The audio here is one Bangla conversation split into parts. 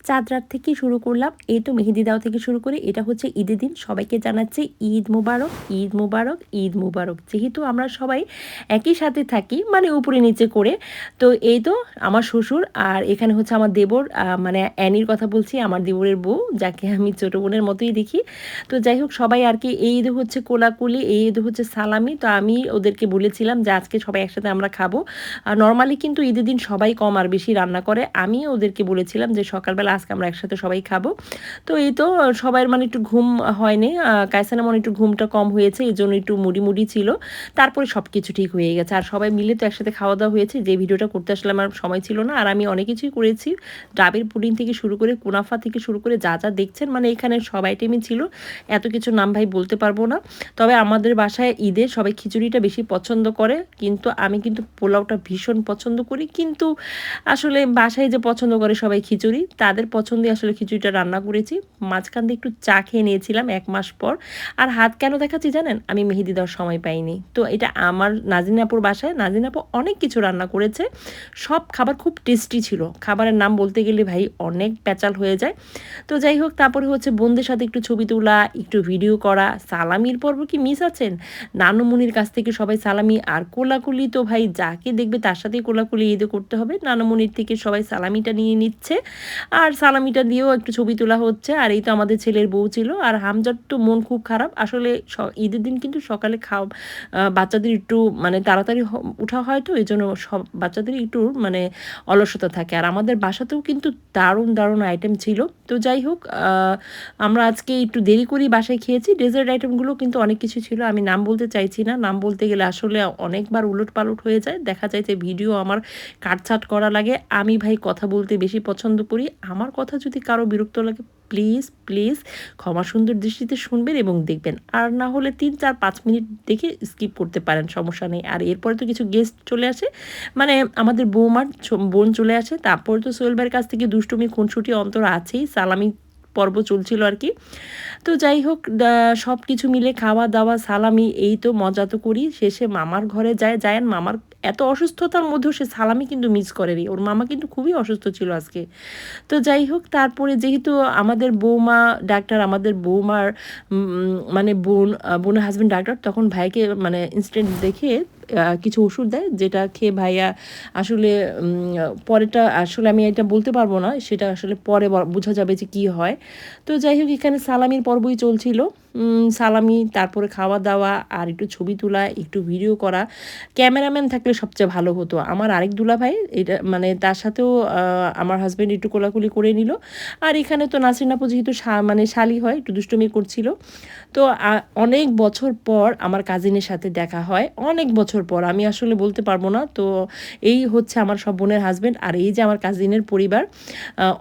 চাঁদ রাত থেকে শুরু করলাম, এই তো মেহেদি দেওয়া থেকে শুরু করে এটা হচ্ছে ঈদের দিন। সবাইকে জানাচ্ছি ঈদ মুবারক, ঈদ মুবারক, ঈদ মুবারক। যেহেতু আমরা সবাই একই সাথে থাকি, মানে উপরে নিচে করে, তো এই তো আমার শ্বশুর আর এখানে হচ্ছে আমার দেবর, মানে অ্যানির কথা বলছি, আমার দেবরের বউ, যাকে আমি ছোটো বোনের মতোই দেখি। তো যাই হোক, সবাই আর কি এই ঈদ হচ্ছে কোলাকুলি, এই ঈদ হচ্ছে সালামি। তো আমি ওদেরকে বলেছিলাম যে আজকে সবাই একসাথে আমরা খাবো। আর নর্মালি কিন্তু ঈদের দিন সবাই কম আর বেশি রান্না করে। আমি ওদেরকে বলেছিলাম যে সকালবেলা আজকে আমরা একসাথে সবাই খাবো। তো এই তো সবাই মানে একটু ঘুম হয়নি, কায়সানের মনে একটু ঘুমটা কম হয়েছে, এই জন্য একটু মুড়ি মুড়ি ছিল। তারপরে সব কিছু ঠিক হয়ে গেছে, আর সবাই মিলে তো একসাথে খাওয়া দাওয়া হয়েছে। যে ভিডিওটা করতে আসলে আমার সময় ছিল না, আর আমি অনেক কিছুই করেছি, ডাবের পুডিং থেকে শুরু করে কুনাফা থেকে শুরু করে যা যা দেখছেন, মানে এখানে সব আইটেমই ছিল। এত কিছু নাম ভাই বলতে পারবো না। তবে আমাদের বাসায় ঈদে সবাই খিচুড়িটা বেশি পছন্দ করে, কিন্তু আমি কিন্তু পোলাওটা ভীষণ পছন্দ করি। কিন্তু আসলে বাসায় যে পছন্দ করে সবাই খিচুড়ি, তাদের পছন্দে আসলে খিচুড়িটা রান্না করেছি। মাঝখান দিয়ে একটু চা খেয়ে নিয়েছিলাম 1 মাস পর। আর হাত কেন দেখাচ্ছি জানেন? আমি মেহেদি দেওয়ার সময় পাইনি। তো এটা আমার নাজিন আপুর বাসায়। নাজিন আপু অনেক কিছু রান্না করেছে, সব খাবার খুব টেস্টি ছিল। খাবারের নাম বলতে গেলে ভাই অনেক প্যাচাল হয়ে যায়। তো যাই হোক, তারপরে হচ্ছে বোনদের সাথে একটু ছবি তোলা, একটু ভিডিও করা। সালামির পর্ব কি মিস আছেন? নানুমনির কাছ থেকে সবাই সালামি, আর কোলাকুলি তো ভাই যাকে দেখবে তার সাথেই কোলাকুলি ঈদে করতে হবে। নানুমনির থেকে সবাই সালামিটা নিয়ে নিচ্ছে, আর সালামিটা দিয়েও একটু ছবি তোলা হচ্ছে। আর এই তো আমাদের ছেলের বউ ছিল, আর হামজার তো মন খুব খারাপ আসলে। ঈদের দিন কিন্তু সকালে বাচ্চাদের একটু মানে তাড়াতাড়ি উঠা হয়, তো এই জন্য সব বাচ্চাদের একটু মানে অলসতা থাকে। আর আমাদের বাসাতেও কিন্তু দারুণ দারুণ আইটেম ছিল। তো যাই হোক, আমরা আজকে একটু দেরি করেই বাসায় খেয়েছি। ডেজার্ট আইটেমগুলো কিন্তু অনেক কিছু ছিল, আমি নাম বলতে চাইছি না, নাম বলতে গেলে আসলে অনেকবার উলট পালট হয়ে যায়, দেখা যায় যে ভিডিও আমার কাটছাট করা লাগে। আমি ভাই কথা বলতে বেশি পছন্দ করি। আমার কথা যদি কারো বিরক্ত লাগে, প্লিজ প্লিজ ক্ষমা সুন্দর দৃষ্টিতে শুনবেন এবং দেখবেন, আর না হলে 3, 4, 5 মিনিট দেখে স্কিপ করতে পারেন, সমস্যা নেই। আর এরপরে তো কিছু গেস্ট চলে আসে, মানে আমাদের বৌমার বোন চলে আসে। তারপরে তো সোহেল ভাইয়ের কাছ থেকে দুষ্টুমি খুনসুটি অন্তর আছেই, সালামি পর্ব চলছিল আর কি। তো যাই হোক, সব কিছু মিলে খাওয়া দাওয়া সালামি, এই তো মজা তো করি। শেষে মামার ঘরে যায় মামার এত অসুস্থতার মধ্যেও সে সালামি কিন্তু মিস করেনি। ওর মামা কিন্তু খুবই অসুস্থ ছিল আজকে। তো যাই হোক, তারপরে যেহেতু আমাদের বৌমা ডাক্তার, আমাদের বৌমার মানে বোনের হাজব্যান্ড ডাক্তার, তখন ভাইকে মানে ইনস্ট্যান্ট দেখে কিছু ওষুধ দেয়, যেটা খেয়ে ভাইয়া আসলে পরেটা আসলে আমি এটা বলতে পারবো না, সেটা আসলে পরে বোঝা যাবে যে কী হয়। তো যাই হোক, এখানে সালামির পর্বই চলছিল। সালামি, তারপরে খাওয়া দাওয়া, আর একটু ছবি তোলা, একটু ভিডিও করা। ক্যামেরাম্যান থাকলে সবচেয়ে ভালো হতো। আমার আরেক দুলাভাই, এটা মানে তার সাথেও আমার হাজব্যান্ড একটু কোলাকুলি করে নিল। আর এখানে তো নাসরিন আপু যেহেতু মানে শালি হয়, একটু দুষ্টুমি করছিল। তো অনেক বছর পর আমার কাজিনের সাথে দেখা হয়, অনেক বছর পর, আমি আসলে বলতে পারবো না। তো এই হচ্ছে আমার সব বোনের হাজব্যান্ড, আর এই যে আমার কাজিনের পরিবার,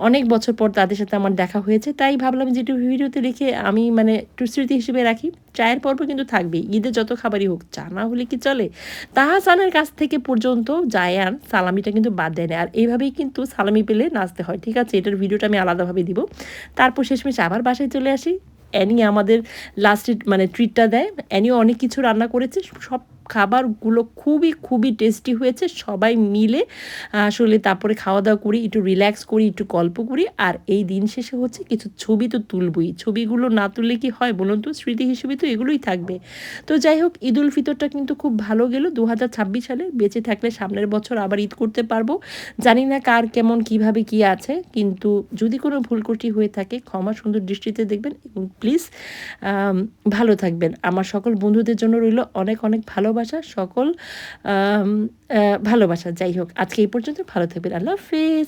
অনেক বছর পর তাদের সাথে আমার দেখা হয়েছে। তাই ভাবলাম যে একটু ভিডিওতে লিখে আমি মানে একটু স্মৃতি হিসেবে রাখি। চায়ের পর্ব কিন্তু থাকবেই, ঈদে যত খাবারই হোক, চা না হলে কি চলে? তাহাসানের কাছ থেকে পর্যন্ত জায়ান সালামিটা কিন্তু বাদ দেয় না। আর এইভাবেই কিন্তু সালামি পেলে নাচতে হয়, ঠিক আছে? এটার ভিডিওটা আমি আলাদাভাবে দিব। তারপর শেষমেশ আবার বাসায় চলে আসি। অ্যানি আমাদের লাস্টে মানে ট্রিটটা দেয়। অ্যানিও অনেক কিছু রান্না করেছে, সব খাবারগুলো খুবই খুবই টেস্টি হয়েছে। সবাই মিলে আসলে তারপরে খাওয়া দাওয়া করি, একটু রিল্যাক্স করি, একটু গল্প করি। আর এই দিন শেষে হচ্ছে কিছু ছবি তো তুলবই, ছবিগুলো না তুললে কি হয় বলুন তো? স্মৃতি হিসেবে তো এগুলোই থাকবে। তো যাই হোক, ঈদ উল ফিতরটা কিন্তু খুব ভালো গেল 2026 সালে। বেঁচে থাকলে সামনের বছর আবার ঈদ করতে পারবো। জানি না কার কেমন কিভাবে কি আছে, কিন্তু যদি কোনো ভুল ত্রুটি হয়ে থাকে ক্ষমা সুন্দর দৃষ্টিতে দেখবেন, এবং প্লিজ ভালো থাকবেন। আমার সকল বন্ধুদের জন্য রইল অনেক অনেক ভালোবাসা, সকল ভালোবাসা। যাই হোক, আজকে এই পর্যন্ত, ভালো থাকবেন। আল্লাহ হাফিজ।